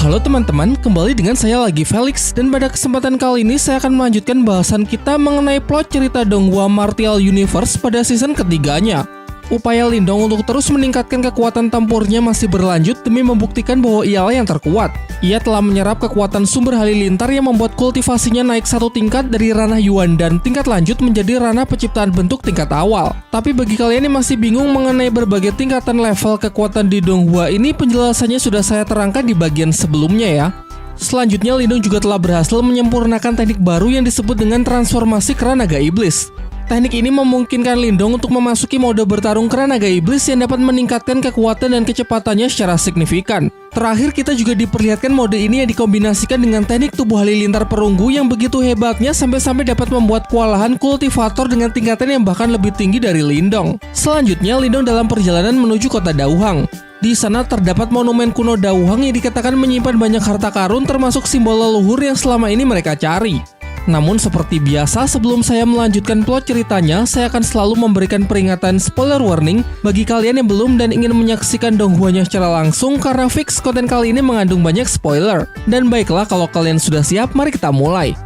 Halo teman-teman, kembali dengan saya lagi Felix, dan pada kesempatan kali ini saya akan melanjutkan bahasan kita mengenai plot cerita Donghua Martial Universe pada season ketiganya. Upaya Lindong untuk terus meningkatkan kekuatan tempurnya masih berlanjut demi membuktikan bahwa ialah yang terkuat. Ia telah menyerap kekuatan sumber halilintar yang membuat kultivasinya naik satu tingkat dari ranah Yuan dan tingkat lanjut menjadi ranah penciptaan bentuk tingkat awal. Tapi bagi kalian yang masih bingung mengenai berbagai tingkatan level kekuatan di Donghua ini, penjelasannya sudah saya terangkan di bagian sebelumnya ya. Selanjutnya, Lindong juga telah berhasil menyempurnakan teknik baru yang disebut dengan transformasi kera naga iblis. Teknik ini memungkinkan Lindong untuk memasuki mode bertarung kera naga iblis yang dapat meningkatkan kekuatan dan kecepatannya secara signifikan. Terakhir, kita juga diperlihatkan mode ini yang dikombinasikan dengan teknik tubuh halilintar perunggu yang begitu hebatnya sampai-sampai dapat membuat kewalahan kultivator dengan tingkatan yang bahkan lebih tinggi dari Lindong. Selanjutnya, Lindong dalam perjalanan menuju kota Dauhang. Di sana terdapat monumen kuno Dauhang yang dikatakan menyimpan banyak harta karun termasuk simbol leluhur yang selama ini mereka cari. Namun seperti biasa, sebelum saya melanjutkan plot ceritanya, saya akan selalu memberikan peringatan spoiler warning bagi kalian yang belum dan ingin menyaksikan Donghuanya secara langsung, karena fix konten kali ini mengandung banyak spoiler. Dan baiklah, kalau kalian sudah siap, mari kita mulai.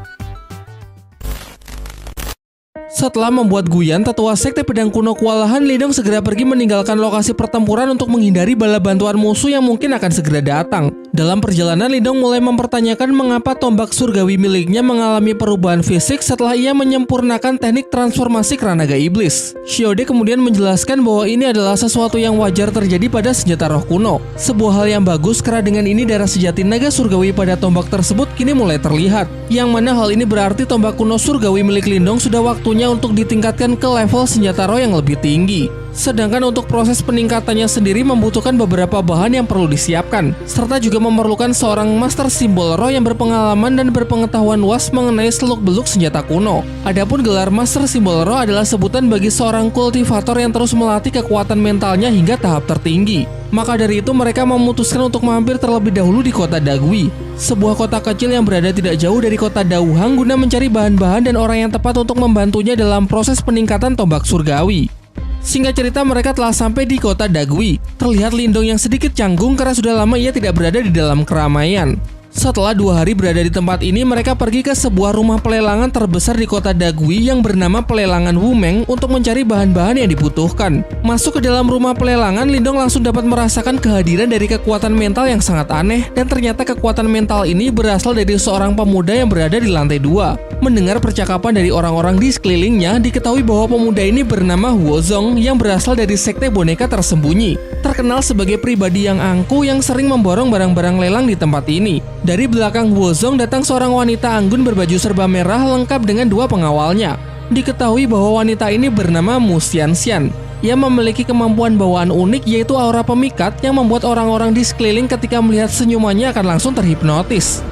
Setelah membuat Guyan, tetua sekte pedang kuno kewalahan, Lindong segera pergi meninggalkan lokasi pertempuran untuk menghindari bala bantuan musuh yang mungkin akan segera datang. Dalam perjalanan, Lindong mulai mempertanyakan mengapa tombak surgawi miliknya mengalami perubahan fisik setelah ia menyempurnakan teknik transformasi kera naga iblis. Xiaode kemudian menjelaskan bahwa ini adalah sesuatu yang wajar terjadi pada senjata roh kuno. Sebuah hal yang bagus karena dengan ini darah sejati naga surgawi pada tombak tersebut kini mulai terlihat. Yang mana hal ini berarti tombak kuno surgawi milik Lindong sudah waktunya untuk ditingkatkan ke level senjata roh yang lebih tinggi. Sedangkan untuk proses peningkatannya sendiri membutuhkan beberapa bahan yang perlu disiapkan, serta juga memerlukan seorang master simbol roh yang berpengalaman dan berpengetahuan luas mengenai seluk-beluk senjata kuno. Adapun gelar master simbol roh adalah sebutan bagi seorang kultivator yang terus melatih kekuatan mentalnya hingga tahap tertinggi. Maka dari itu mereka memutuskan untuk mampir terlebih dahulu di kota Dagui, sebuah kota kecil yang berada tidak jauh dari kota Dauhang guna mencari bahan-bahan dan orang yang tepat untuk membantunya dalam proses peningkatan tombak surgawi. Singkat cerita, mereka telah sampai di kota Dagui. Terlihat Lindong yang sedikit canggung karena sudah lama ia tidak berada di dalam keramaian. Setelah 2 hari berada di tempat ini, mereka pergi ke sebuah rumah pelelangan terbesar di kota Dagui yang bernama Pelelangan Wumeng untuk mencari bahan-bahan yang dibutuhkan. Masuk ke dalam rumah pelelangan, Lindong langsung dapat merasakan kehadiran dari kekuatan mental yang sangat aneh, dan ternyata kekuatan mental ini berasal dari seorang pemuda yang berada di lantai 2. Mendengar percakapan dari orang-orang di sekelilingnya, diketahui bahwa pemuda ini bernama Huozong yang berasal dari sekte boneka tersembunyi. Terkenal sebagai pribadi yang angkuh yang sering memborong barang-barang lelang di tempat ini. Dari belakang Huozong datang seorang wanita anggun berbaju serba merah lengkap dengan 2 pengawalnya. Diketahui bahwa wanita ini bernama Mu Xianxian. Ia memiliki kemampuan bawaan unik yaitu aura pemikat yang membuat orang-orang di sekeliling ketika melihat senyumannya akan langsung terhipnotis.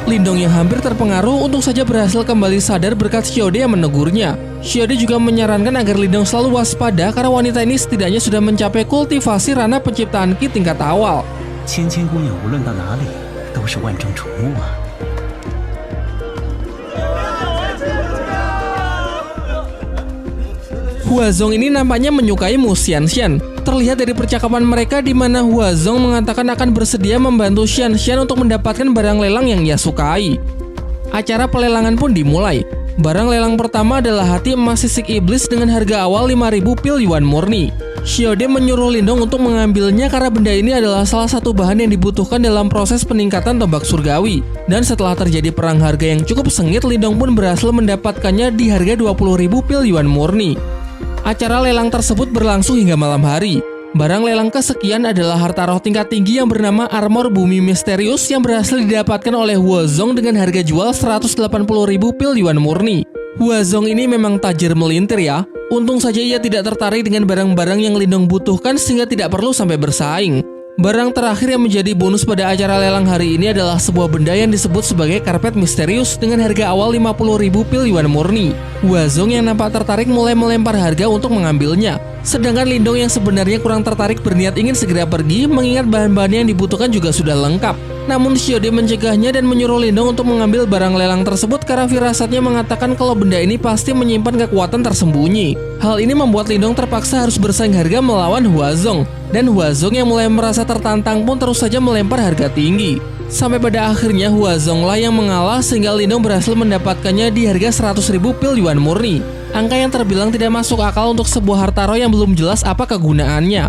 Lindong yang hampir terpengaruh untung saja berhasil kembali sadar berkat Xiaode yang menegurnya. Xiaode juga menyarankan agar Lindong selalu waspada karena wanita ini setidaknya sudah mencapai kultivasi ranah penciptaan Ki tingkat awal. Huozong ini nampaknya menyukai Mu Xianxian. Terlihat dari percakapan mereka di mana Huozong mengatakan akan bersedia membantu Xianxian untuk mendapatkan barang lelang yang ia sukai. Acara pelelangan pun dimulai. Barang lelang pertama adalah hati emas sisik iblis dengan harga awal 5.000 pil Yuan murni. Xiaode menyuruh Lindong untuk mengambilnya karena benda ini adalah salah satu bahan yang dibutuhkan dalam proses peningkatan tombak surgawi. Dan setelah terjadi perang harga yang cukup sengit, Lindong pun berhasil mendapatkannya di harga 20.000 pil Yuan murni. Acara lelang tersebut berlangsung hingga malam hari. Barang lelang kesekian adalah harta roh tingkat tinggi yang bernama armor bumi misterius yang berhasil didapatkan oleh Huozong dengan harga jual 180.000 pil Yuan murni. Huozong ini memang tajir melintir ya. Untung saja ia tidak tertarik dengan barang-barang yang Lindong butuhkan sehingga tidak perlu sampai bersaing. Barang terakhir yang menjadi bonus pada acara lelang hari ini adalah sebuah benda yang disebut sebagai karpet misterius dengan harga awal 50.000 pil Yuan murni. Huozong yang nampak tertarik mulai melempar harga untuk mengambilnya. Sedangkan Lindong yang sebenarnya kurang tertarik berniat ingin segera pergi mengingat bahan-bahan yang dibutuhkan juga sudah lengkap. Namun Xiaode mencegahnya dan menyuruh Lindong untuk mengambil barang lelang tersebut karena firasatnya mengatakan kalau benda ini pasti menyimpan kekuatan tersembunyi. Hal ini membuat Lindong terpaksa harus bersaing harga melawan Huazong. Dan Huazong yang mulai merasa tertantang pun terus saja melempar harga tinggi. Sampai pada akhirnya Huazong lah yang mengalah sehingga Lindong berhasil mendapatkannya di harga 100.000 pil yuan murni. Angka yang terbilang tidak masuk akal untuk sebuah harta roh yang belum jelas apa kegunaannya.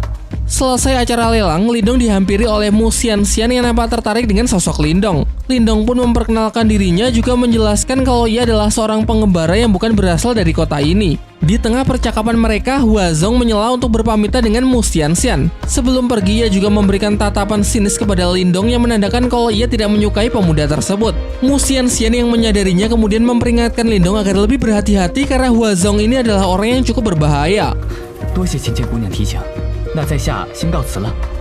Selesai acara lelang, Lindong dihampiri oleh Mu Xianxian yang nampak tertarik dengan sosok Lindong. Lindong pun memperkenalkan dirinya juga menjelaskan kalau ia adalah seorang pengembara yang bukan berasal dari kota ini. Di tengah percakapan mereka, Huazong menyela untuk berpamitan dengan Mu Xianxian. Sebelum pergi, ia juga memberikan tatapan sinis kepada Lindong yang menandakan kalau ia tidak menyukai pemuda tersebut. Mu Xianxian yang menyadarinya kemudian memperingatkan Lindong agar lebih berhati-hati karena Huazong ini adalah orang yang cukup berbahaya.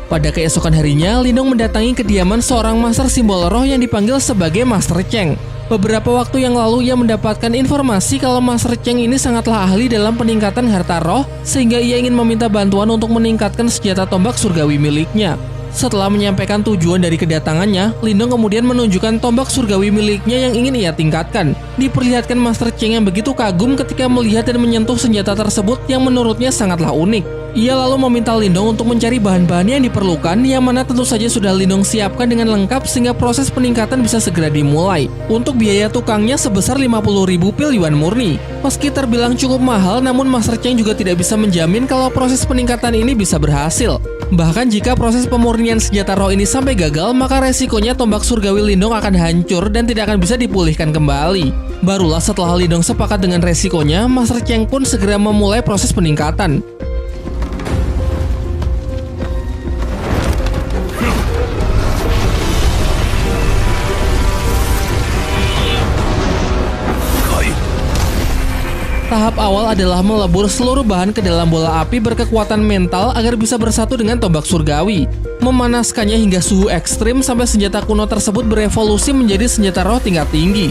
Pada keesokan harinya, Lindong mendatangi kediaman seorang master simbol roh yang dipanggil sebagai Master Cheng. Beberapa waktu yang lalu ia mendapatkan informasi kalau Master Cheng ini sangatlah ahli dalam peningkatan harta roh, sehingga ia ingin meminta bantuan untuk meningkatkan senjata tombak surgawi miliknya. Setelah menyampaikan tujuan dari kedatangannya, Lindong kemudian menunjukkan tombak surgawi miliknya yang ingin ia tingkatkan. Diperlihatkan Master Cheng yang begitu kagum ketika melihat dan menyentuh senjata tersebut yang menurutnya sangatlah unik. Ia lalu meminta Lindong untuk mencari bahan-bahan yang diperlukan, yang mana tentu saja sudah Lindong siapkan dengan lengkap sehingga proses peningkatan bisa segera dimulai. Untuk biaya tukangnya sebesar 50.000 pil yuan murni. Meski terbilang cukup mahal, namun Master Cheng juga tidak bisa menjamin kalau proses peningkatan ini bisa berhasil. Bahkan jika proses pemurnian senjata roh ini sampai gagal, maka resikonya tombak surgawi Lindong akan hancur dan tidak akan bisa dipulihkan kembali. Barulah setelah Lindong sepakat dengan resikonya, Master Cheng pun segera memulai proses peningkatan. Tahap awal adalah melebur seluruh bahan ke dalam bola api berkekuatan mental agar bisa bersatu dengan tombak surgawi. Memanaskannya hingga suhu ekstrim sampai senjata kuno tersebut berevolusi menjadi senjata roh tingkat tinggi.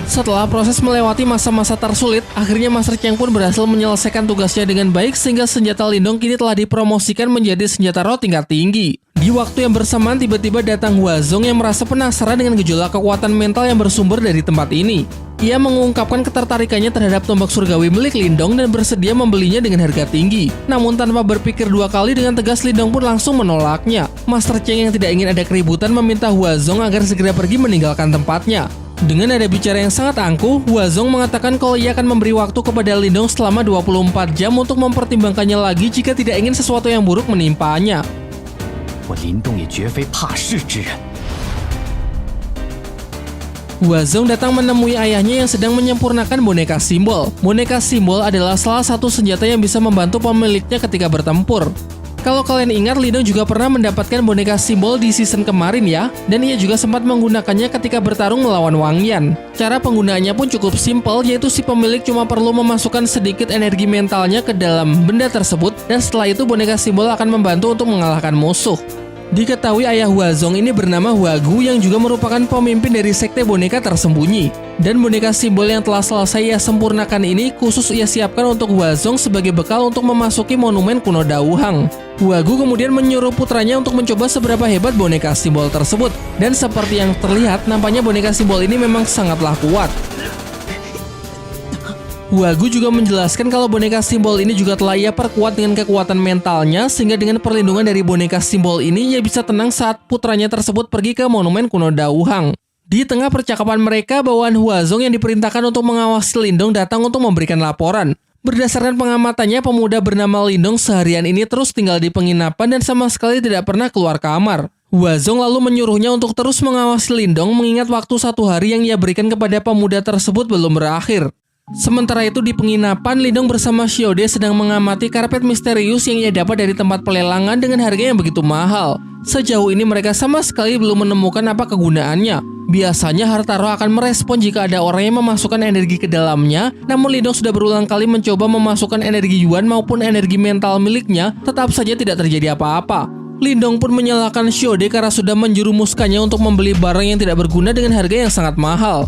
Setelah proses melewati masa-masa tersulit, akhirnya Master Cheng pun berhasil menyelesaikan tugasnya dengan baik sehingga senjata Lindong kini telah dipromosikan menjadi senjata roh tingkat tinggi. Di waktu yang bersamaan tiba-tiba datang Huazong yang merasa penasaran dengan gejolak kekuatan mental yang bersumber dari tempat ini. Ia mengungkapkan ketertarikannya terhadap tombak surgawi milik Lindong dan bersedia membelinya dengan harga tinggi. Namun tanpa berpikir dua kali, dengan tegas Lindong pun langsung menolaknya. Master Cheng yang tidak ingin ada keributan meminta Huazong agar segera pergi meninggalkan tempatnya. Dengan nada bicara yang sangat angkuh, Huazong mengatakan kalau ia akan memberi waktu kepada Lindong selama 24 jam untuk mempertimbangkannya lagi jika tidak ingin sesuatu yang buruk menimpanya. Huazong datang menemui ayahnya yang sedang menyempurnakan boneka simbol. Boneka simbol adalah salah satu senjata yang bisa membantu pemiliknya ketika bertempur. Kalau kalian ingat, Lindong juga pernah mendapatkan boneka simbol di season kemarin ya, dan ia juga sempat menggunakannya ketika bertarung melawan Wang Yan. Cara penggunaannya pun cukup simpel, yaitu si pemilik cuma perlu memasukkan sedikit energi mentalnya ke dalam benda tersebut, dan setelah itu boneka simbol akan membantu untuk mengalahkan musuh. Diketahui ayah Huazong ini bernama Huagu yang juga merupakan pemimpin dari sekte boneka tersembunyi. Dan boneka simbol yang telah selesai ia sempurnakan ini khusus ia siapkan untuk Huazong sebagai bekal untuk memasuki monumen kuno Dauhang. Huagu kemudian menyuruh putranya untuk mencoba seberapa hebat boneka simbol tersebut. Dan seperti yang terlihat, nampaknya boneka simbol ini memang sangatlah kuat. Huagu juga menjelaskan kalau boneka simbol ini juga telah ia perkuat dengan kekuatan mentalnya, sehingga dengan perlindungan dari boneka simbol ini ia bisa tenang saat putranya tersebut pergi ke monumen kuno Dauhang. Di tengah percakapan mereka, bawahan Huazong yang diperintahkan untuk mengawasi Lindong datang untuk memberikan laporan. Berdasarkan pengamatannya, pemuda bernama Lindong seharian ini terus tinggal di penginapan dan sama sekali tidak pernah keluar kamar. Huazong lalu menyuruhnya untuk terus mengawasi Lindong mengingat waktu 1 hari yang ia berikan kepada pemuda tersebut belum berakhir. Sementara itu di penginapan, Lindong bersama Xiaode sedang mengamati karpet misterius yang ia dapat dari tempat pelelangan dengan harga yang begitu mahal. Sejauh ini mereka sama sekali belum menemukan apa kegunaannya. Biasanya harta roh akan merespon jika ada orang yang memasukkan energi ke dalamnya, namun Lindong sudah berulang kali mencoba memasukkan energi yuan maupun energi mental miliknya, tetap saja tidak terjadi apa-apa. Lindong pun menyalahkan Xiaode karena sudah menjerumuskannya untuk membeli barang yang tidak berguna dengan harga yang sangat mahal.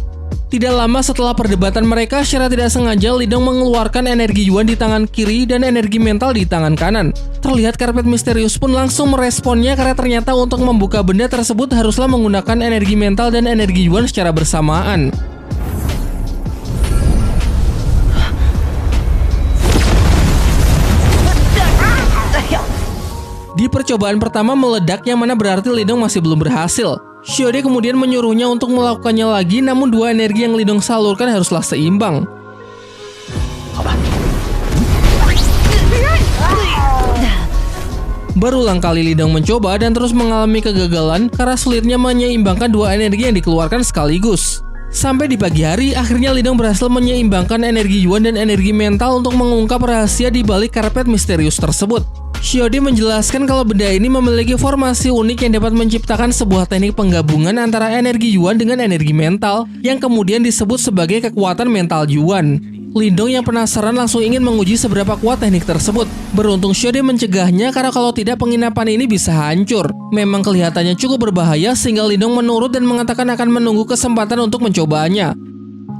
Tidak lama setelah perdebatan mereka, secara tidak sengaja Lindong mengeluarkan energi Yuan di tangan kiri dan energi mental di tangan kanan. Terlihat karpet misterius pun langsung meresponnya karena ternyata untuk membuka benda tersebut haruslah menggunakan energi mental dan energi Yuan secara bersamaan. Di percobaan pertama meledak yang mana berarti Lindong masih belum berhasil. Xiaode kemudian menyuruhnya untuk melakukannya lagi, namun dua energi yang Lindong salurkan haruslah seimbang. Berulang kali Lindong mencoba dan terus mengalami kegagalan karena sulitnya menyeimbangkan dua energi yang dikeluarkan sekaligus. Sampai di pagi hari, akhirnya Lindong berhasil menyeimbangkan energi Yuan dan energi mental untuk mengungkap rahasia di balik karpet misterius tersebut. Xiaode menjelaskan kalau benda ini memiliki formasi unik yang dapat menciptakan sebuah teknik penggabungan antara energi Yuan dengan energi mental yang kemudian disebut sebagai kekuatan mental Yuan. Lindong yang penasaran langsung ingin menguji seberapa kuat teknik tersebut. Beruntung Xiaode mencegahnya karena kalau tidak penginapan ini bisa hancur. Memang kelihatannya cukup berbahaya sehingga Lindong menurut dan mengatakan akan menunggu kesempatan untuk mencobanya.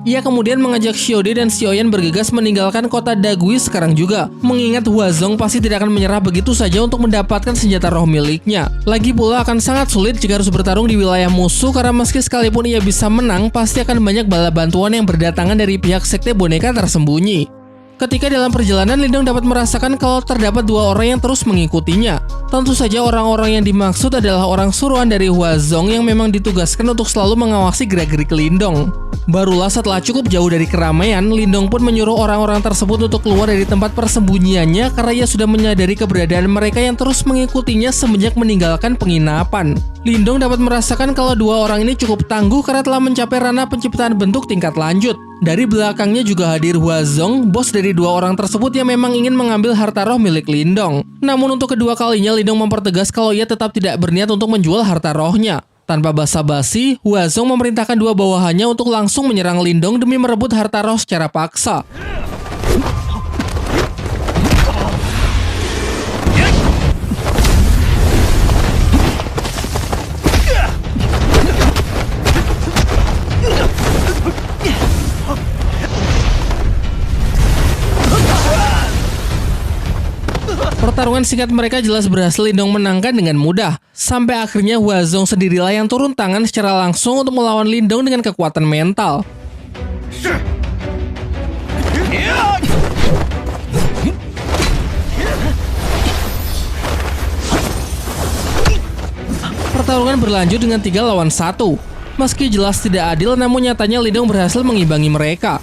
Ia kemudian mengajak Xiaode dan Xiaoyan bergegas meninggalkan kota Dagui sekarang juga, mengingat Huazong pasti tidak akan menyerah begitu saja untuk mendapatkan senjata roh miliknya. Lagi pula akan sangat sulit jika harus bertarung di wilayah musuh karena meski sekalipun ia bisa menang, pasti akan banyak bala bantuan yang berdatangan dari pihak sekte boneka tersembunyi. Ketika dalam perjalanan, Lindong dapat merasakan kalau terdapat dua orang yang terus mengikutinya. Tentu saja orang-orang yang dimaksud adalah orang suruhan dari Huazong yang memang ditugaskan untuk selalu mengawasi gerak-gerik Lindong. Barulah setelah cukup jauh dari keramaian, Lindong pun menyuruh orang-orang tersebut untuk keluar dari tempat persembunyiannya karena ia sudah menyadari keberadaan mereka yang terus mengikutinya semenjak meninggalkan penginapan. Lindong dapat merasakan kalau dua orang ini cukup tangguh karena telah mencapai ranah penciptaan bentuk tingkat lanjut. Dari belakangnya juga hadir Huazong, bos dari dua orang tersebut yang memang ingin mengambil harta roh milik Lindong. Namun untuk kedua kalinya Lindong mempertegas kalau ia tetap tidak berniat untuk menjual harta rohnya. Tanpa basa-basi, Huazong memerintahkan dua bawahannya untuk langsung menyerang Lindong demi merebut harta roh secara paksa. Pertarungan singkat mereka jelas berhasil Lindong menangkan dengan mudah. Sampai akhirnya Huazong sendirilah yang turun tangan secara langsung untuk melawan Lindong dengan kekuatan mental. Pertarungan berlanjut dengan 3 lawan 1. Meski jelas tidak adil, namun nyatanya Lindong berhasil mengimbangi mereka.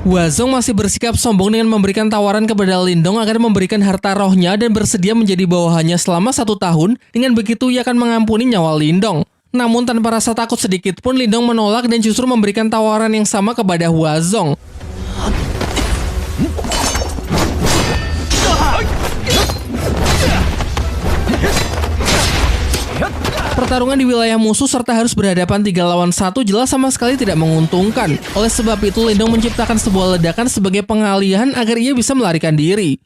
Huazong masih bersikap sombong dengan memberikan tawaran kepada Lindong agar memberikan harta rohnya dan bersedia menjadi bawahannya selama 1 tahun. Dengan begitu ia akan mengampuni nyawa Lindong. Namun tanpa rasa takut sedikit pun Lindong menolak dan justru memberikan tawaran yang sama kepada Huazong. Pertarungan di wilayah musuh serta harus berhadapan 3 lawan 1 jelas sama sekali tidak menguntungkan. Oleh sebab itu Lindong menciptakan sebuah ledakan sebagai pengalihan agar ia bisa melarikan diri.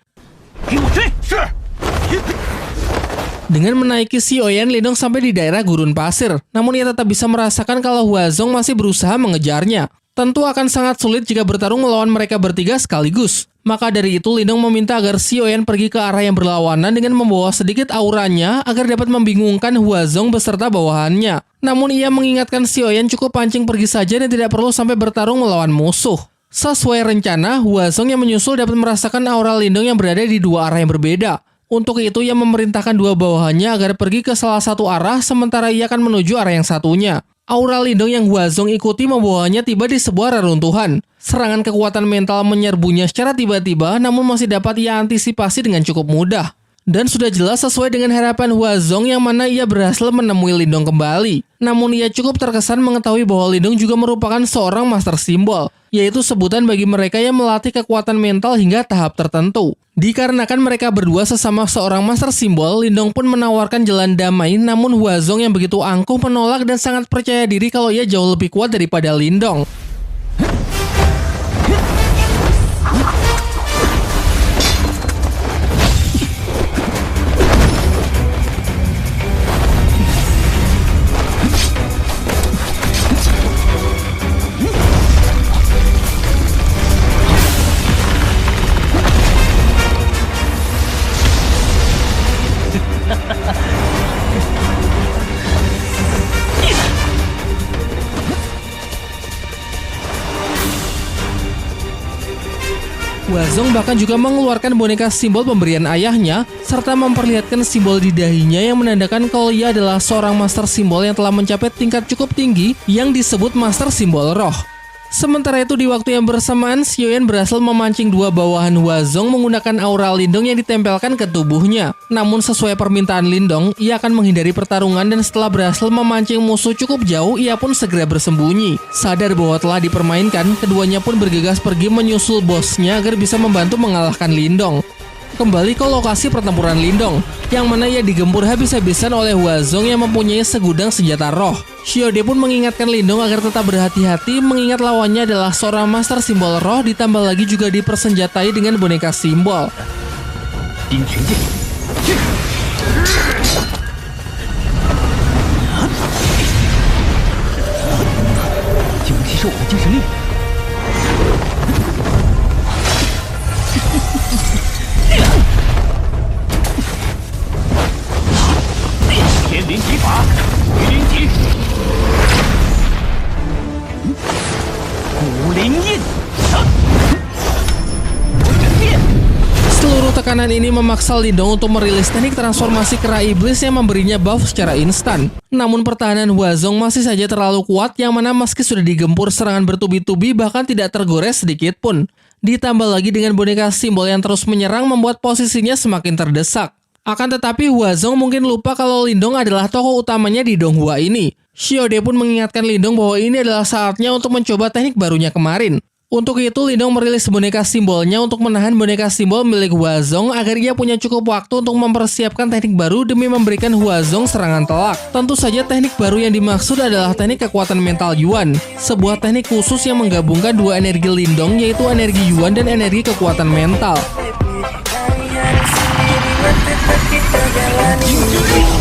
Dengan menaiki Xiaoyan, Lindong sampai di daerah gurun pasir. Namun ia tetap bisa merasakan kalau Huazong masih berusaha mengejarnya. Tentu akan sangat sulit jika bertarung melawan mereka bertiga sekaligus. Maka dari itu Lindong meminta agar Xiaoyan pergi ke arah yang berlawanan dengan membawa sedikit auranya agar dapat membingungkan Huazong beserta bawahannya. Namun ia mengingatkan Xiaoyan cukup pancing pergi saja dan tidak perlu sampai bertarung melawan musuh. Sesuai rencana, Huazong yang menyusul dapat merasakan aura Lindong yang berada di 2 arah yang berbeda. Untuk itu ia memerintahkan 2 bawahannya agar pergi ke salah satu arah sementara ia akan menuju arah yang satunya. Aura Lindong yang Huazong ikuti membawanya tiba di sebuah reruntuhan. Serangan kekuatan mental menyerbunya secara tiba-tiba namun masih dapat ia antisipasi dengan cukup mudah. Dan sudah jelas sesuai dengan harapan Huazong yang mana ia berhasil menemui Lindong kembali. Namun ia cukup terkesan mengetahui bahwa Lindong juga merupakan seorang master simbol, yaitu sebutan bagi mereka yang melatih kekuatan mental hingga tahap tertentu. Dikarenakan mereka berdua sesama seorang master simbol, Lindong pun menawarkan jalan damai, namun Huazong yang begitu angkuh menolak dan sangat percaya diri kalau ia jauh lebih kuat daripada Lindong. Huazong bahkan juga mengeluarkan boneka simbol pemberian ayahnya, serta memperlihatkan simbol di dahinya yang menandakan kalau ia adalah seorang master simbol yang telah mencapai tingkat cukup tinggi yang disebut master simbol roh. Sementara itu di waktu yang bersamaan, Xiaoyan berhasil memancing dua bawahan Huazong menggunakan aura Lindong yang ditempelkan ke tubuhnya. Namun sesuai permintaan Lindong, ia akan menghindari pertarungan dan setelah berhasil memancing musuh cukup jauh, ia pun segera bersembunyi. Sadar bahwa telah dipermainkan, keduanya pun bergegas pergi menyusul bosnya agar bisa membantu mengalahkan Lindong. Kembali ke lokasi pertempuran Lindong, yang mana ia digempur habis-habisan oleh Huazong yang mempunyai segudang senjata roh. Xiaode pun mengingatkan Lindong agar tetap berhati-hati mengingat lawannya adalah seorang master simbol roh, ditambah lagi juga dipersenjatai dengan boneka simbol. Seluruh tekanan ini memaksa Lindong untuk merilis teknik transformasi kera iblis yang memberinya buff secara instan. Namun pertahanan Huazong masih saja terlalu kuat, yang mana meski sudah digempur serangan bertubi-tubi bahkan tidak tergores sedikit pun. Ditambah lagi dengan boneka simbol yang terus menyerang membuat posisinya semakin terdesak. Akan tetapi Huazong mungkin lupa kalau Lindong adalah tokoh utamanya di Donghua ini. Xiaode pun mengingatkan Lindong bahwa ini adalah saatnya untuk mencoba teknik barunya kemarin. Untuk itu Lindong merilis boneka simbolnya untuk menahan boneka simbol milik Huazong agar ia punya cukup waktu untuk mempersiapkan teknik baru demi memberikan Huazong serangan telak. Tentu saja teknik baru yang dimaksud adalah teknik kekuatan mental Yuan, sebuah teknik khusus yang menggabungkan dua energi Lindong, yaitu energi Yuan dan energi kekuatan mental. Kita jalani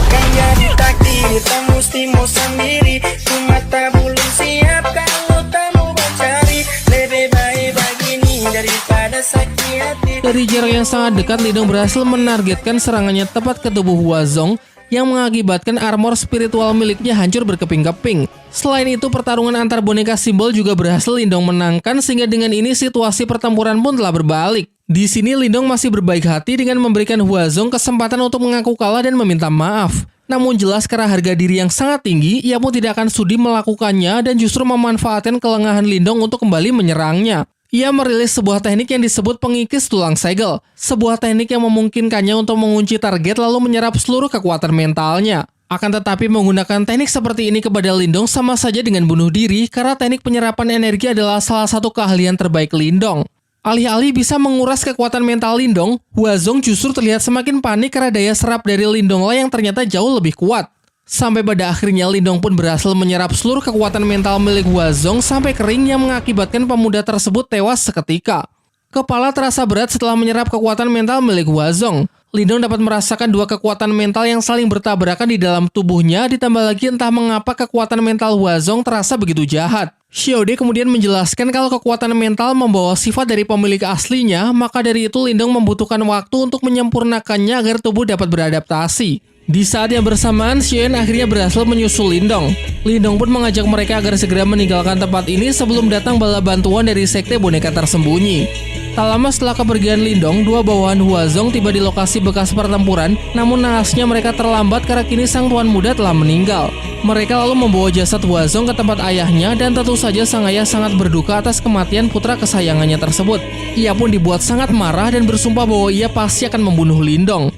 kayak ditakdir, tak mesti mau sendiri. Cuma tak belum siap kalau tak mau mencari. Lebih baik begini daripada sakit hati. Dari jarak yang sangat dekat, Lindong berhasil menargetkan serangannya tepat ke tubuh Huazong yang mengakibatkan armor spiritual miliknya hancur berkeping-keping. Selain itu, pertarungan antar boneka simbol juga berhasil Lindong menangkan, sehingga dengan ini situasi pertempuran pun telah berbalik. Di sini Lindong masih berbaik hati dengan memberikan Huazong kesempatan untuk mengaku kalah dan meminta maaf. Namun jelas karena harga diri yang sangat tinggi, ia pun tidak akan sudi melakukannya dan justru memanfaatkan kelengahan Lindong untuk kembali menyerangnya. Ia merilis sebuah teknik yang disebut pengikis tulang segel, sebuah teknik yang memungkinkannya untuk mengunci target lalu menyerap seluruh kekuatan mentalnya. Akan tetapi menggunakan teknik seperti ini kepada Lindong sama saja dengan bunuh diri, karena teknik penyerapan energi adalah salah satu keahlian terbaik Lindong. Alih-alih bisa menguras kekuatan mental Lindong, Huazong justru terlihat semakin panik karena daya serap dari Lindong lah yang ternyata jauh lebih kuat. Sampai pada akhirnya Lindong pun berhasil menyerap seluruh kekuatan mental milik Huazong sampai kering yang mengakibatkan pemuda tersebut tewas seketika. Kepala terasa berat setelah menyerap kekuatan mental milik Huazong. Lindong dapat merasakan dua kekuatan mental yang saling bertabrakan di dalam tubuhnya, ditambah lagi entah mengapa kekuatan mental Huazong terasa begitu jahat. Xiaode kemudian menjelaskan kalau kekuatan mental membawa sifat dari pemilik aslinya, maka dari itu Lindong membutuhkan waktu untuk menyempurnakannya agar tubuh dapat beradaptasi. Di saat yang bersamaan, Xiaoyan akhirnya berhasil menyusul Lindong. Lindong pun mengajak mereka agar segera meninggalkan tempat ini sebelum datang bala bantuan dari sekte boneka tersembunyi. Tak lama setelah kepergian Lindong, dua bawahan Huazong tiba di lokasi bekas pertempuran, namun naasnya mereka terlambat karena kini sang tuan muda telah meninggal. Mereka lalu membawa jasad Huazong ke tempat ayahnya dan tentu saja sang ayah sangat berduka atas kematian putra kesayangannya tersebut. Ia pun dibuat sangat marah dan bersumpah bahwa ia pasti akan membunuh Lindong.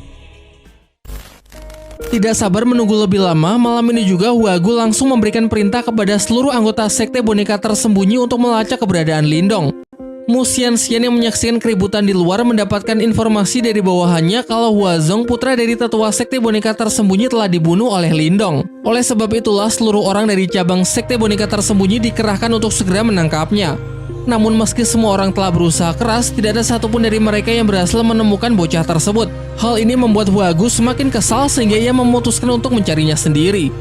Tidak sabar menunggu lebih lama, malam ini juga Huagu langsung memberikan perintah kepada seluruh anggota sekte boneka tersembunyi untuk melacak keberadaan Lindong. Mu Xian-Xian yang menyaksikan keributan di luar mendapatkan informasi dari bawahannya kalau Huazong, putra dari tetua sekte boneka tersembunyi, telah dibunuh oleh Lindong. Oleh sebab itulah seluruh orang dari cabang sekte boneka tersembunyi dikerahkan untuk segera menangkapnya. Namun meski semua orang telah berusaha keras, tidak ada satupun dari mereka yang berhasil menemukan bocah tersebut. Hal ini membuat Huagu semakin kesal sehingga ia memutuskan untuk mencarinya sendiri.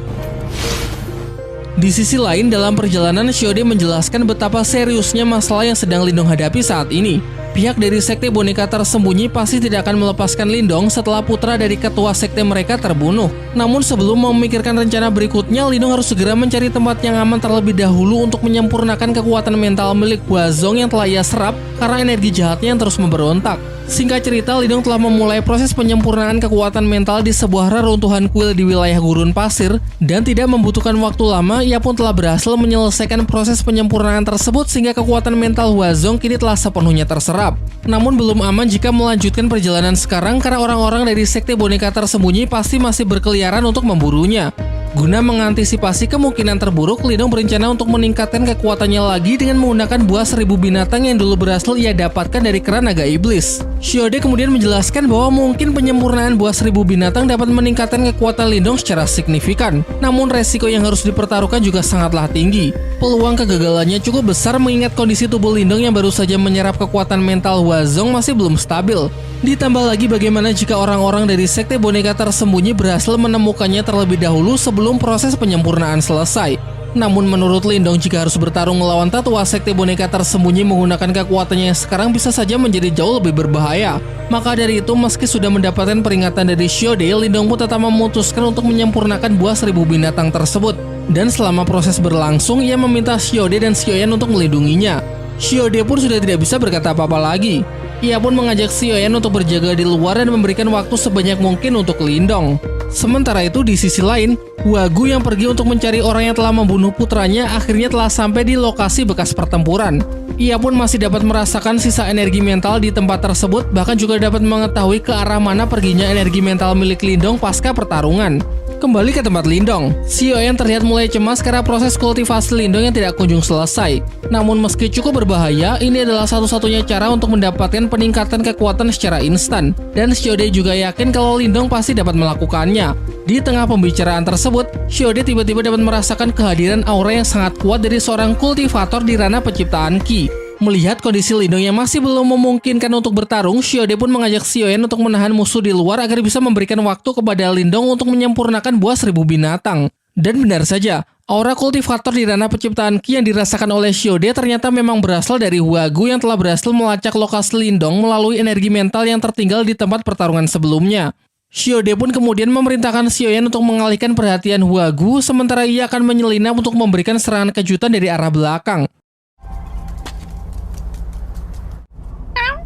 Di sisi lain, dalam perjalanan Xiaode menjelaskan betapa seriusnya masalah yang sedang Lindong hadapi saat ini. Pihak dari sekte boneka tersembunyi pasti tidak akan melepaskan Lindong setelah putra dari ketua sekte mereka terbunuh. Namun sebelum memikirkan rencana berikutnya, Lindong harus segera mencari tempat yang aman terlebih dahulu untuk menyempurnakan kekuatan mental milik Huazong yang telah ia serap karena energi jahatnya yang terus memberontak. Singkat cerita, Lindong telah memulai proses penyempurnaan kekuatan mental di sebuah reruntuhan kuil di wilayah gurun pasir, dan tidak membutuhkan waktu lama, ia pun telah berhasil menyelesaikan proses penyempurnaan tersebut sehingga kekuatan mental Huazong kini telah sepenuhnya terserap. Namun belum aman jika melanjutkan perjalanan sekarang karena orang-orang dari sekte boneka tersembunyi pasti masih berkeliaran untuk memburunya. Guna mengantisipasi kemungkinan terburuk, Lindong berencana untuk meningkatkan kekuatannya lagi dengan menggunakan buah 1000 binatang yang dulu berhasil ia dapatkan dari keran naga iblis. Shiode kemudian menjelaskan bahwa mungkin penyempurnaan buah 1000 binatang dapat meningkatkan kekuatan Lindong secara signifikan. Namun resiko yang harus dipertaruhkan juga sangatlah tinggi. Peluang kegagalannya cukup besar mengingat kondisi tubuh Lindong yang baru saja menyerap kekuatan mental Huazong masih belum stabil. Ditambah lagi bagaimana jika orang-orang dari sekte boneka tersembunyi berhasil menemukannya terlebih dahulu sebelum proses penyempurnaan selesai. Namun menurut Lindong, jika harus bertarung melawan tetua sekte boneka tersembunyi menggunakan kekuatannya yang sekarang bisa saja menjadi jauh lebih berbahaya. Maka dari itu, meski sudah mendapatkan peringatan dari Shiode, Lindong pun tetap memutuskan untuk menyempurnakan buah 1000 binatang tersebut. Dan selama proses berlangsung, ia meminta Shiode dan Sioyan untuk melindunginya. Shiode pun sudah tidak bisa berkata apa-apa lagi. Ia pun mengajak Sioyan untuk berjaga di luar dan memberikan waktu sebanyak mungkin untuk Lindong. Sementara itu di sisi lain, Huagu yang pergi untuk mencari orang yang telah membunuh putranya akhirnya telah sampai di lokasi bekas pertempuran. Ia pun masih dapat merasakan sisa energi mental di tempat tersebut, bahkan juga dapat mengetahui ke arah mana perginya energi mental milik Lindong pasca pertarungan. Kembali ke tempat Lindong, Sioyan terlihat mulai cemas karena proses kultivasi Lindong yang tidak kunjung selesai. Namun meski cukup berbahaya, ini adalah satu-satunya cara untuk mendapatkan peningkatan kekuatan secara instan. Dan Shiode juga yakin kalau Lindong pasti dapat melakukannya. Di tengah pembicaraan tersebut, Shiode tiba-tiba dapat merasakan kehadiran aura yang sangat kuat dari seorang kultivator di ranah penciptaan Ki. Melihat kondisi Lindong yang masih belum memungkinkan untuk bertarung, Shiode pun mengajak Sioyan untuk menahan musuh di luar agar bisa memberikan waktu kepada Lindong untuk menyempurnakan buah 1000 binatang. Dan benar saja, aura kultivator di ranah penciptaan Ki yang dirasakan oleh Shiode ternyata memang berasal dari Huagu yang telah berhasil melacak lokasi Lindong melalui energi mental yang tertinggal di tempat pertarungan sebelumnya. Shiode pun kemudian memerintahkan Sioyan untuk mengalihkan perhatian Huagu, sementara ia akan menyelinap untuk memberikan serangan kejutan dari arah belakang.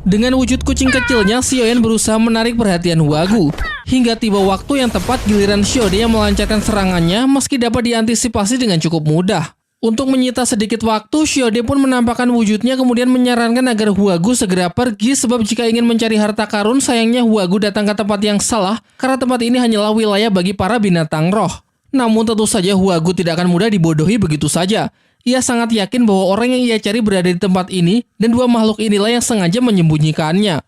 Dengan wujud kucing kecilnya, Sioyan berusaha menarik perhatian Huagu. Hingga tiba waktu yang tepat, giliran Shiode yang melancarkan serangannya meski dapat diantisipasi dengan cukup mudah. Untuk menyita sedikit waktu, Shiode pun menampakkan wujudnya kemudian menyarankan agar Huagu segera pergi sebab jika ingin mencari harta karun, sayangnya Huagu datang ke tempat yang salah karena tempat ini hanyalah wilayah bagi para binatang roh. Namun tentu saja Huagu tidak akan mudah dibodohi begitu saja. Ia sangat yakin bahwa orang yang ia cari berada di tempat ini dan dua makhluk inilah yang sengaja menyembunyikannya.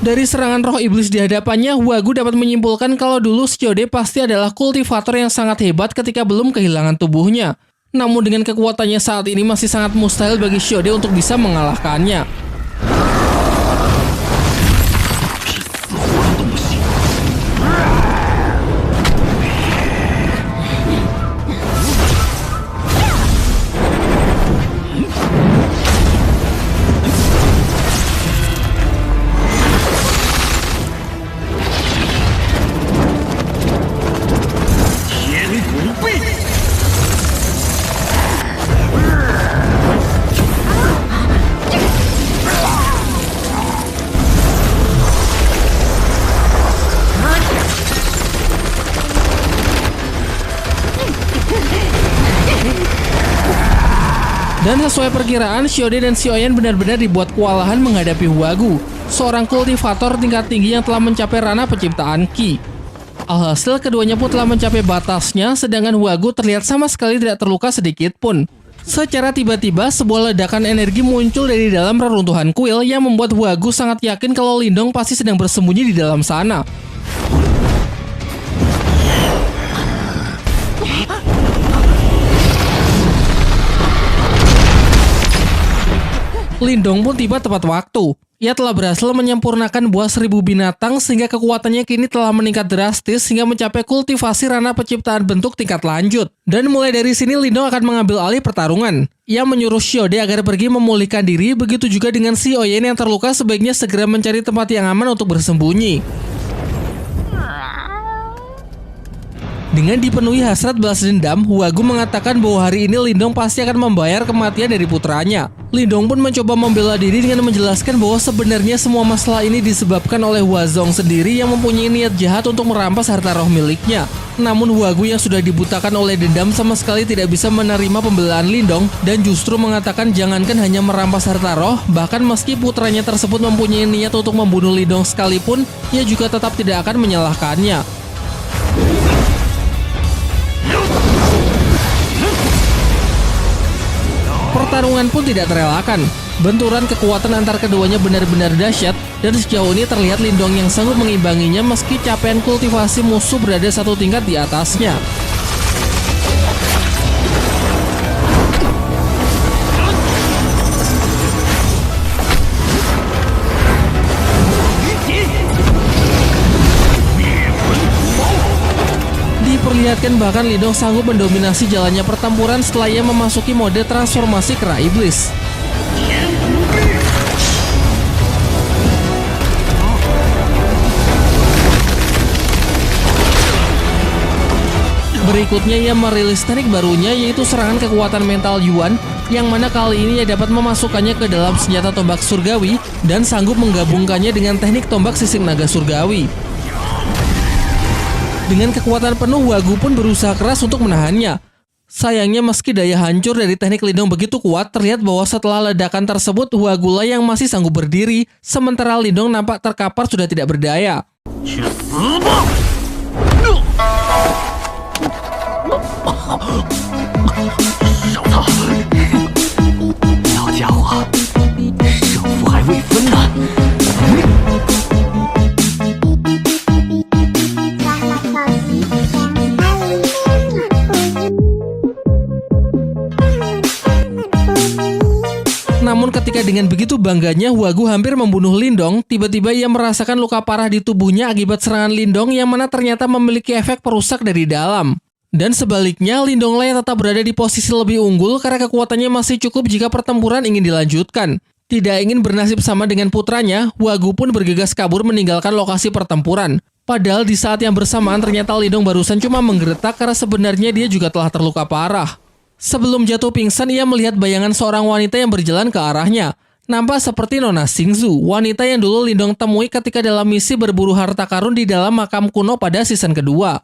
Dari serangan roh iblis di hadapannya, Huagu dapat menyimpulkan kalau dulu Shiode pasti adalah kultivator yang sangat hebat ketika belum kehilangan tubuhnya. Namun dengan kekuatannya saat ini masih sangat mustahil bagi Shiode untuk bisa mengalahkannya. Dan sesuai perkiraan, Shiode dan Sioyan benar-benar dibuat kewalahan menghadapi Huagu, seorang kultivator tingkat tinggi yang telah mencapai ranah penciptaan Ki. Alhasil keduanya pun telah mencapai batasnya, sedangkan Huagu terlihat sama sekali tidak terluka sedikit pun. Secara tiba-tiba, sebuah ledakan energi muncul dari dalam reruntuhan kuil yang membuat Huagu sangat yakin kalau Lindong pasti sedang bersembunyi di dalam sana. Lindong pun tiba tepat waktu. Ia telah berhasil menyempurnakan buah 1000 binatang sehingga kekuatannya kini telah meningkat drastis hingga mencapai kultivasi ranah penciptaan bentuk tingkat lanjut. Dan mulai dari sini Lindong akan mengambil alih pertarungan. Ia menyuruh Xiaode agar pergi memulihkan diri, begitu juga dengan si Oyen yang terluka sebaiknya segera mencari tempat yang aman untuk bersembunyi. Dengan dipenuhi hasrat balas dendam, Huagu mengatakan bahwa hari ini Lindong pasti akan membayar kematian dari putranya. Lindong pun mencoba membela diri dengan menjelaskan bahwa sebenarnya semua masalah ini disebabkan oleh Huazong sendiri yang mempunyai niat jahat untuk merampas harta roh miliknya. Namun Huagu yang sudah dibutakan oleh dendam sama sekali tidak bisa menerima pembelaan Lindong dan justru mengatakan jangankan hanya merampas harta roh, bahkan meski putranya tersebut mempunyai niat untuk membunuh Lindong sekalipun, ia juga tetap tidak akan menyalahkannya. Pertarungan pun tidak terelakkan. Benturan kekuatan antar keduanya benar-benar dahsyat dan sejauh ini terlihat Lindong yang sanggup mengimbanginya meski capaian kultivasi musuh berada satu tingkat di atasnya. Diperlihatkan bahkan Lindong sanggup mendominasi jalannya pertempuran setelah ia memasuki mode transformasi kera iblis. Berikutnya ia merilis teknik barunya yaitu serangan kekuatan mental Yuan yang mana kali ini ia dapat memasukkannya ke dalam senjata tombak surgawi dan sanggup menggabungkannya dengan teknik tombak sisik naga surgawi. Dengan kekuatan penuh, Huagu pun berusaha keras untuk menahannya. Sayangnya meski daya hancur dari teknik Lindong begitu kuat, terlihat bahwa setelah ledakan tersebut Huagu lah yang masih sanggup berdiri, sementara Lindong nampak terkapar sudah tidak berdaya. Namun ketika dengan begitu bangganya Huagu hampir membunuh Lindong, tiba-tiba ia merasakan luka parah di tubuhnya akibat serangan Lindong yang mana ternyata memiliki efek perusak dari dalam. Dan sebaliknya, Lindong lah yang tetap berada di posisi lebih unggul karena kekuatannya masih cukup jika pertempuran ingin dilanjutkan. Tidak ingin bernasib sama dengan putranya, Huagu pun bergegas kabur meninggalkan lokasi pertempuran. Padahal di saat yang bersamaan ternyata Lindong barusan cuma menggeretak karena sebenarnya dia juga telah terluka parah. Sebelum jatuh pingsan, ia melihat bayangan seorang wanita yang berjalan ke arahnya. Nampak seperti Nona Xingzu, wanita yang dulu Lindong temui ketika dalam misi berburu harta karun di dalam makam kuno pada season kedua.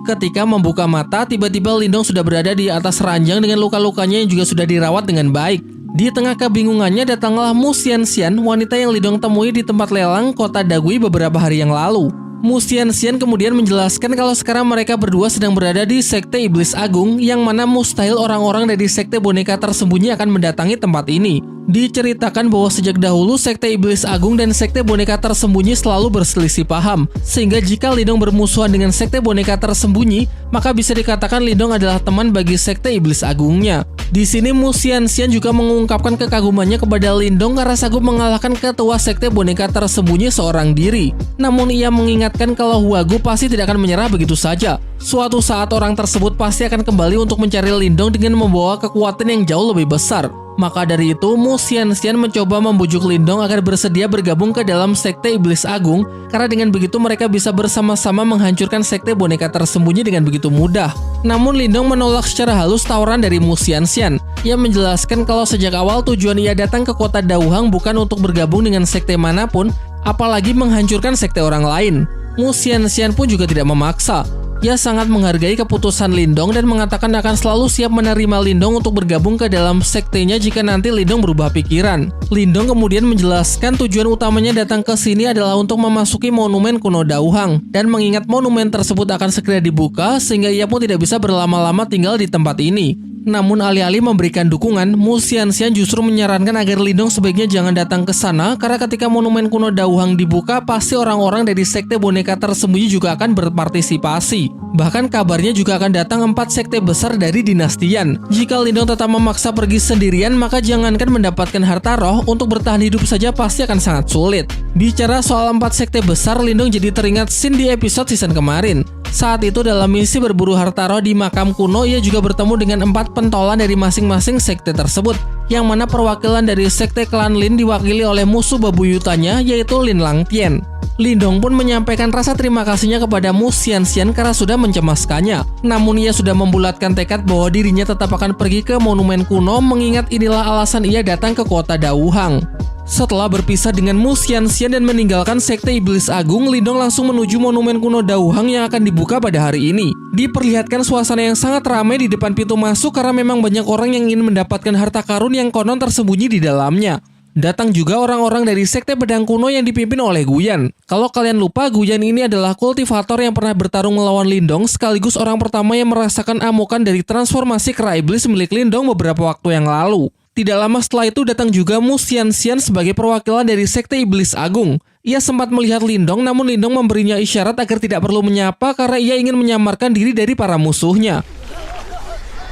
Ketika membuka mata, tiba-tiba Lindong sudah berada di atas ranjang dengan luka-lukanya yang juga sudah dirawat dengan baik. Di tengah kebingungannya datanglah Mu Xianxian, wanita yang Lindong temui di tempat lelang kota Dagui beberapa hari yang lalu. Mu Xianxian kemudian menjelaskan kalau sekarang mereka berdua sedang berada di Sekte Iblis Agung yang mana mustahil orang-orang dari Sekte Boneka Tersembunyi akan mendatangi tempat ini. Diceritakan bahwa sejak dahulu Sekte Iblis Agung dan Sekte Boneka Tersembunyi selalu berselisih paham, sehingga jika Lindong bermusuhan dengan Sekte Boneka Tersembunyi, maka bisa dikatakan Lindong adalah teman bagi Sekte Iblis Agungnya. Di sini Mu Xianxian juga mengungkapkan kekagumannya kepada Lindong karena sanggup mengalahkan ketua Sekte Boneka Tersembunyi seorang diri. Namun ia mengingatkan kalau Huagu pasti tidak akan menyerah begitu saja. Suatu saat orang tersebut pasti akan kembali untuk mencari Lindong dengan membawa kekuatan yang jauh lebih besar. Maka dari itu, Mu Xianxian mencoba membujuk Lindong agar bersedia bergabung ke dalam Sekte Iblis Agung, karena dengan begitu mereka bisa bersama-sama menghancurkan Sekte Boneka Tersembunyi dengan begitu mudah. Namun Lindong menolak secara halus tawaran dari Mu Xianxian. Ia menjelaskan kalau sejak awal tujuan ia datang ke kota Dauhang bukan untuk bergabung dengan sekte manapun, apalagi menghancurkan sekte orang lain. Mu Xianxian pun juga tidak memaksa. Ia sangat menghargai keputusan Lindong dan mengatakan akan selalu siap menerima Lindong untuk bergabung ke dalam sektenya jika nanti Lindong berubah pikiran. Lindong kemudian menjelaskan tujuan utamanya datang ke sini adalah untuk memasuki monumen kuno Dauhang dan mengingat monumen tersebut akan segera dibuka sehingga ia pun tidak bisa berlama-lama tinggal di tempat ini. Namun alih-alih memberikan dukungan, Mu Xianxian justru menyarankan agar Lindong sebaiknya jangan datang ke sana karena ketika monumen kuno Dauhang dibuka, pasti orang-orang dari sekte boneka tersembunyi juga akan berpartisipasi. Bahkan kabarnya juga akan datang 4 sekte besar dari dinastian. Jika Lindong tetap memaksa pergi sendirian, maka jangankan mendapatkan harta roh, untuk bertahan hidup saja pasti akan sangat sulit. Bicara soal 4 sekte besar, Lindong jadi teringat scene di episode season kemarin. Saat itu dalam misi berburu harta roh di makam kuno, ia juga bertemu dengan 4 pentolan dari masing-masing sekte tersebut, yang mana perwakilan dari sekte klan Lin diwakili oleh musuh bebuyutannya, yaitu Lin Langtian. Lindong pun menyampaikan rasa terima kasihnya kepada Mu Xianxian karena sudah mencemaskannya. Namun ia sudah membulatkan tekad bahwa dirinya tetap akan pergi ke monumen kuno, mengingat inilah alasan ia datang ke kota Dauhang. Setelah berpisah dengan Mu Xianxian dan meninggalkan sekte Iblis Agung, Lindong langsung menuju monumen kuno Dauhang yang akan dibuka pada hari ini. Diperlihatkan suasana yang sangat ramai di depan pintu masuk karena memang banyak orang yang ingin mendapatkan harta karun yang konon tersembunyi di dalamnya. Datang juga orang-orang dari sekte pedang kuno yang dipimpin oleh Guyan. Kalau kalian lupa, Guyan ini adalah kultivator yang pernah bertarung melawan Lindong, sekaligus orang pertama yang merasakan amukan dari transformasi kera iblis milik Lindong beberapa waktu yang lalu. Tidak lama setelah itu datang juga Mu Xianxian sebagai perwakilan dari sekte Iblis Agung. Ia sempat melihat Lindong, namun Lindong memberinya isyarat agar tidak perlu menyapa karena ia ingin menyamarkan diri dari para musuhnya.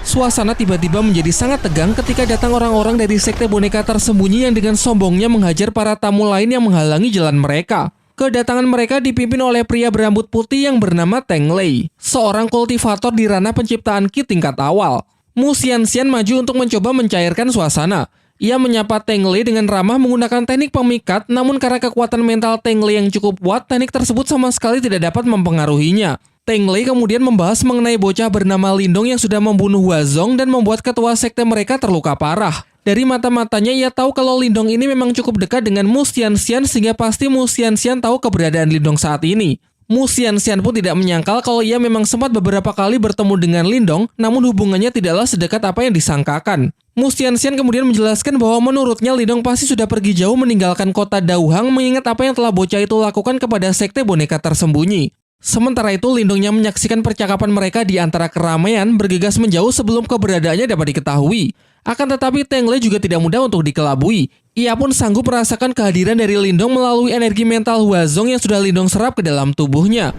Suasana tiba-tiba menjadi sangat tegang ketika datang orang-orang dari sekte boneka tersembunyi yang dengan sombongnya menghajar para tamu lain yang menghalangi jalan mereka. Kedatangan mereka dipimpin oleh pria berambut putih yang bernama Teng Lei, seorang kultivator di ranah penciptaan Qi tingkat awal. Mu Xianxian maju untuk mencoba mencairkan suasana. Ia menyapa Teng Lei dengan ramah menggunakan teknik pemikat, namun karena kekuatan mental Teng Lei yang cukup kuat, teknik tersebut sama sekali tidak dapat mempengaruhinya. Teng Lei kemudian membahas mengenai bocah bernama Lindong yang sudah membunuh Huazong dan membuat ketua sekte mereka terluka parah. Dari mata-matanya ia tahu kalau Lindong ini memang cukup dekat dengan Mu Xianxian sehingga pasti Mu Xianxian tahu keberadaan Lindong saat ini. Mu Xianxian pun tidak menyangkal kalau ia memang sempat beberapa kali bertemu dengan Lindong, namun hubungannya tidaklah sedekat apa yang disangkakan. Mu Xianxian kemudian menjelaskan bahwa menurutnya Lindong pasti sudah pergi jauh meninggalkan kota Dauhang mengingat apa yang telah bocah itu lakukan kepada sekte boneka tersembunyi. Sementara itu, Lindongnya menyaksikan percakapan mereka di antara keramaian, bergegas menjauh sebelum keberadaannya dapat diketahui. Akan tetapi Teng Lei juga tidak mudah untuk dikelabui. Ia pun sanggup merasakan kehadiran dari Lindong melalui energi mental Huazong yang sudah Lindong serap ke dalam tubuhnya.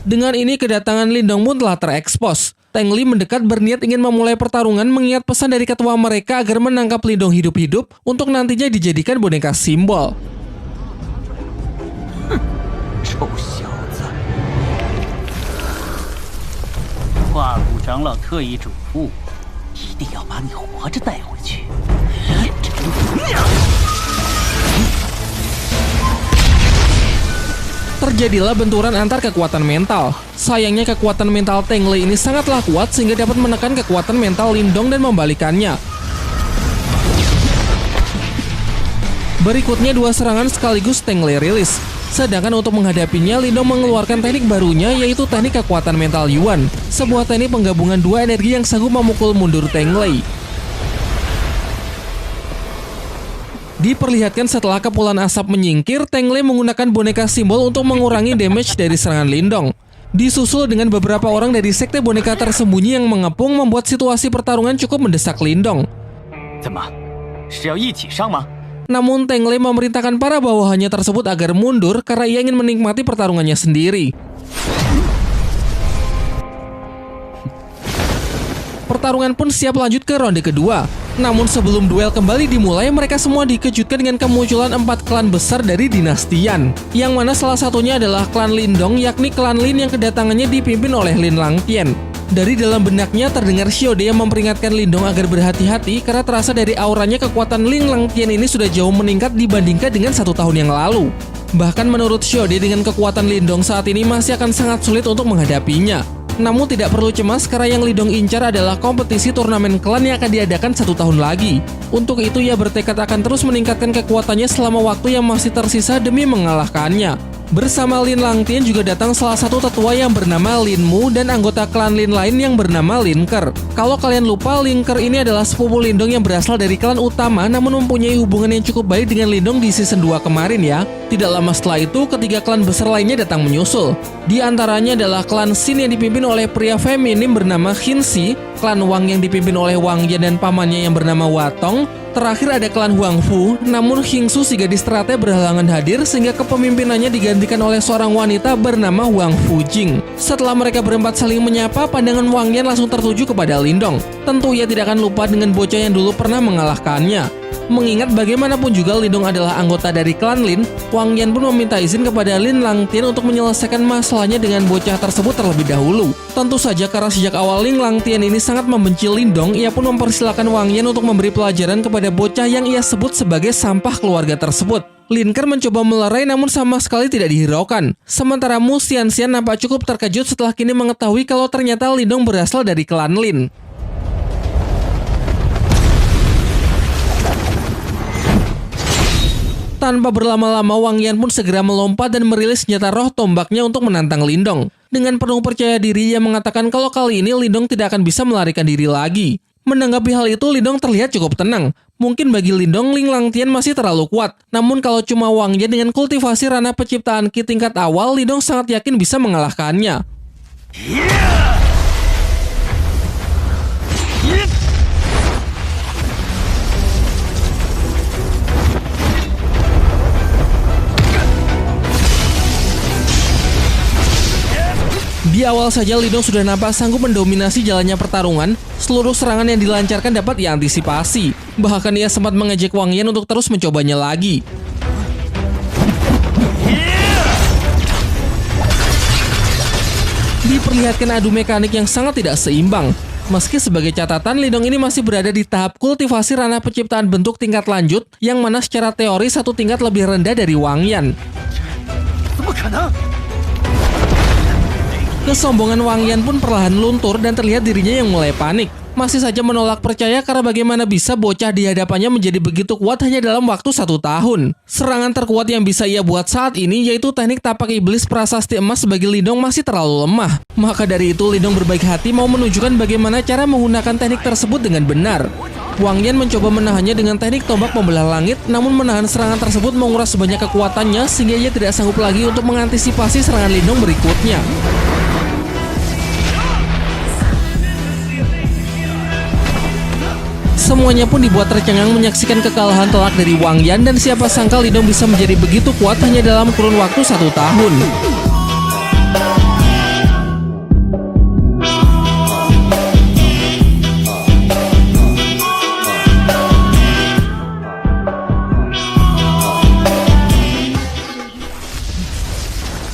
Dengan ini kedatangan Lindong pun telah terekspos. Teng Lei mendekat berniat ingin memulai pertarungan mengingat pesan dari ketua mereka agar menangkap Lindong hidup-hidup untuk nantinya dijadikan boneka simbol. 臭小子！化骨长老特意嘱咐我，一定要把你活着带回去。 Terjadilah benturan antar kekuatan mental. Sayangnya kekuatan mental Teng Lei ini sangatlah kuat sehingga dapat menekan kekuatan mental Lindong dan membalikannya. Berikutnya dua serangan sekaligus Teng Lei rilis. Sedangkan untuk menghadapinya, Lindong mengeluarkan teknik barunya yaitu teknik kekuatan mental Yuan, sebuah teknik penggabungan dua energi yang sanggup memukul mundur Teng Lei. Diperlihatkan setelah kepulan asap menyingkir, Teng Lei menggunakan boneka simbol untuk mengurangi damage dari serangan Lindong. Disusul dengan beberapa orang dari sekte boneka tersembunyi yang mengepung membuat situasi pertarungan cukup mendesak Lindong. 怎么，是要一起上吗？ Namun Teng Lei memerintahkan para bawahannya tersebut agar mundur karena ia ingin menikmati pertarungannya sendiri. Pertarungan pun siap lanjut ke ronde kedua. Namun sebelum duel kembali dimulai, mereka semua dikejutkan dengan kemunculan 4 klan besar dari dinastian, yang mana salah satunya adalah klan Lindong, yakni klan Lin yang kedatangannya dipimpin oleh Lin Langtian. Dari dalam benaknya terdengar Xiode yang memperingatkan Lindong agar berhati-hati karena terasa dari auranya kekuatan Lin Langtian ini sudah jauh meningkat dibandingkan dengan 1 tahun yang lalu. Bahkan menurut Xiode dengan kekuatan Lindong saat ini masih akan sangat sulit untuk menghadapinya. Namun tidak perlu cemas karena yang Lindong incar adalah kompetisi turnamen klan yang akan diadakan 1 tahun lagi. Untuk itu ia bertekad akan terus meningkatkan kekuatannya selama waktu yang masih tersisa demi mengalahkannya. Bersama Lin Langtian juga datang salah satu tetua yang bernama Lin Mu dan anggota klan Lin lain yang bernama Lin Ker. Kalau kalian lupa, Lin Ker ini adalah sepupu Lindong yang berasal dari klan utama namun mempunyai hubungan yang cukup baik dengan Lindong di season 2 kemarin ya. Tidak lama setelah itu, ketiga klan besar lainnya datang menyusul. Di antaranya adalah klan Xin yang dipimpin oleh pria feminim bernama Qin Shi, klan Wang yang dipimpin oleh Wang Yan dan pamannya yang bernama Watong. Terakhir ada klan Huang Fu, namun Hingsu si gadis teratai berhalangan hadir sehingga kepemimpinannya digantikan oleh seorang wanita bernama Wang Fujing. Setelah mereka berempat saling menyapa, pandangan Wang Yan langsung tertuju kepada Lindong. Tentu ia tidak akan lupa dengan bocah yang dulu pernah mengalahkannya. Mengingat bagaimanapun juga Lindong adalah anggota dari klan Lin, Wang Yan pun meminta izin kepada Lin Langtian untuk menyelesaikan masalahnya dengan bocah tersebut terlebih dahulu. Tentu saja karena sejak awal Lin Langtian ini sangat membenci Lindong, ia pun mempersilahkan Wang Yan untuk memberi pelajaran kepada bocah yang ia sebut sebagai sampah keluarga tersebut. Lin Ker mencoba melerai namun sama sekali tidak dihiraukan. Sementara Mu Xianxian nampak cukup terkejut setelah kini mengetahui kalau ternyata Lindong berasal dari klan Lin. Tanpa berlama-lama, Wang Yan pun segera melompat dan merilis senjata roh tombaknya untuk menantang Lindong. Dengan penuh percaya diri, ia mengatakan kalau kali ini Lindong tidak akan bisa melarikan diri lagi. Menanggapi hal itu, Lindong terlihat cukup tenang. Mungkin bagi Lindong, Lin Langtian masih terlalu kuat. Namun kalau cuma Wang Yan dengan kultivasi ranah penciptaan Ki tingkat awal, Lindong sangat yakin bisa mengalahkannya. Di awal saja Lindong sudah nampak sanggup mendominasi jalannya pertarungan. Seluruh serangan yang dilancarkan dapat diantisipasi. Bahkan ia sempat mengejek Wang Yan untuk terus mencobanya lagi. Diperlihatkan adu mekanik yang sangat tidak seimbang. Meski sebagai catatan, Lindong ini masih berada di tahap kultivasi ranah penciptaan bentuk tingkat lanjut, yang mana secara teori satu tingkat lebih rendah dari Wang Yan. Kesombongan Wang Yan pun perlahan luntur dan terlihat dirinya yang mulai panik. Masih saja menolak percaya karena bagaimana bisa bocah di hadapannya menjadi begitu kuat hanya dalam waktu 1 tahun. Serangan terkuat yang bisa ia buat saat ini yaitu teknik tapak iblis prasasti emas bagi Lindong masih terlalu lemah. Maka dari itu Lindong berbaik hati mau menunjukkan bagaimana cara menggunakan teknik tersebut dengan benar. Wang Yan mencoba menahannya dengan teknik tombak membelah langit, namun menahan serangan tersebut menguras sebanyak kekuatannya sehingga ia tidak sanggup lagi untuk mengantisipasi serangan Lindong berikutnya. Semuanya pun dibuat tercengang menyaksikan kekalahan telak dari Wang Yan dan siapa sangka Lindong bisa menjadi begitu kuat hanya dalam kurun waktu 1 tahun.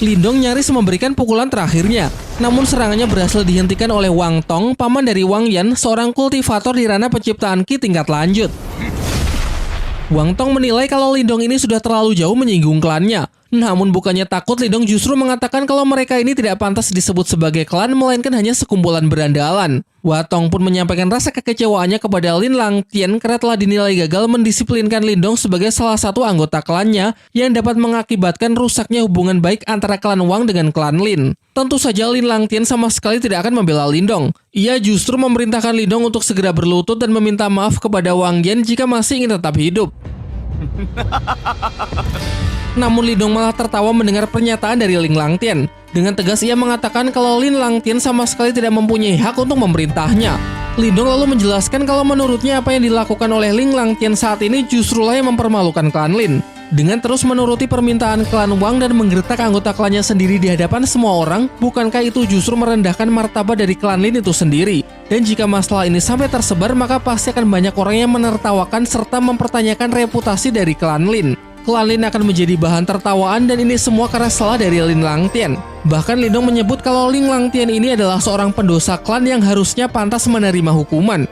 Lindong nyaris memberikan pukulan terakhirnya. Namun serangannya berhasil dihentikan oleh Wang Tong, paman dari Wang Yan, seorang kultivator di ranah penciptaan Ki tingkat lanjut. Wang Tong menilai kalau Lindong ini sudah terlalu jauh menyinggung klannya. Namun bukannya takut, Lindong justru mengatakan kalau mereka ini tidak pantas disebut sebagai klan, melainkan hanya sekumpulan berandalan. Watong pun menyampaikan rasa kekecewaannya kepada Lin Langtian karena telah dinilai gagal mendisiplinkan Lindong sebagai salah satu anggota klannya yang dapat mengakibatkan rusaknya hubungan baik antara klan Wang dengan klan Lin. Tentu saja Lin Langtian sama sekali tidak akan membela Lindong. Ia justru memerintahkan Lindong untuk segera berlutut dan meminta maaf kepada Wang Yan jika masih ingin tetap hidup. Namun Lindong malah tertawa mendengar pernyataan dari Lin Langtian. Dengan tegas ia mengatakan kalau Lin Langtian sama sekali tidak mempunyai hak untuk memerintahnya. Lindong lalu menjelaskan kalau menurutnya apa yang dilakukan oleh Lin Langtian saat ini justrulah yang mempermalukan klan Lin. Dengan terus menuruti permintaan klan Wang dan menggertak anggota klannya sendiri di hadapan semua orang, bukankah itu justru merendahkan martabat dari klan Lin itu sendiri? Dan jika masalah ini sampai tersebar, maka pasti akan banyak orang yang menertawakan serta mempertanyakan reputasi dari klan Lin. Klan Lin akan menjadi bahan tertawaan dan ini semua karena salah dari Lin Langtian. Bahkan Lindong menyebut kalau Lin Langtian ini adalah seorang pendosa klan yang harusnya pantas menerima hukuman.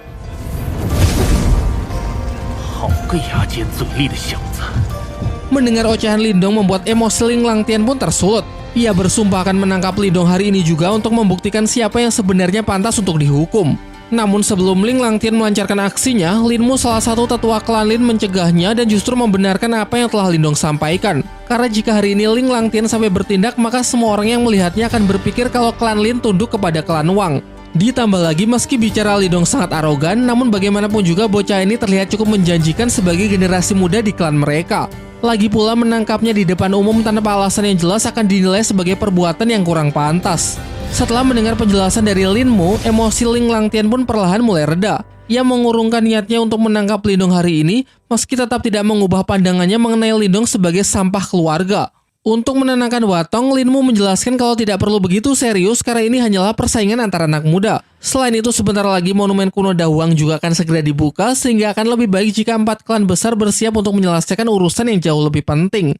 Mendengar ocehan Lindong membuat emosi Lin Langtian pun tersulut. Ia bersumpah akan menangkap Lindong hari ini juga untuk membuktikan siapa yang sebenarnya pantas untuk dihukum. Namun sebelum Ling Langtian melancarkan aksinya, Linmu salah satu tetua klan Lin mencegahnya dan justru membenarkan apa yang telah Lindong sampaikan. Karena jika hari ini Ling Langtian sampai bertindak, maka semua orang yang melihatnya akan berpikir kalau klan Lin tunduk kepada klan Wang. Ditambah lagi meski bicara Lindong sangat arogan, namun bagaimanapun juga bocah ini terlihat cukup menjanjikan sebagai generasi muda di klan mereka. Lagi pula menangkapnya di depan umum tanpa alasan yang jelas akan dinilai sebagai perbuatan yang kurang pantas. Setelah mendengar penjelasan dari Linmu, emosi Ling Langtian pun perlahan mulai reda. Ia mengurungkan niatnya untuk menangkap Lindong hari ini, meski tetap tidak mengubah pandangannya mengenai Lindong sebagai sampah keluarga. Untuk menenangkan Watong, Linmu menjelaskan kalau tidak perlu begitu serius karena ini hanyalah persaingan antara anak muda. Selain itu, sebentar lagi monumen kuno Dawang juga akan segera dibuka, sehingga akan lebih baik jika 4 klan besar bersiap untuk menyelesaikan urusan yang jauh lebih penting.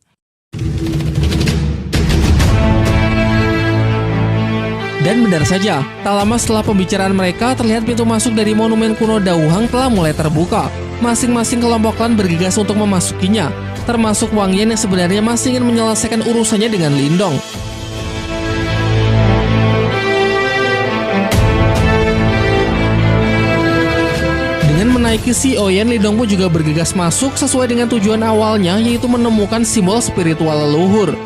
Dan benar saja, tak lama setelah pembicaraan mereka, terlihat pintu masuk dari monumen kuno Dauhang telah mulai terbuka. Masing-masing kelompok klan bergegas untuk memasukinya, termasuk Wang Yan yang sebenarnya masih ingin menyelesaikan urusannya dengan Lindong. Dengan menaiki si Oyen, Lindong pun juga bergegas masuk sesuai dengan tujuan awalnya, yaitu menemukan simbol spiritual leluhur.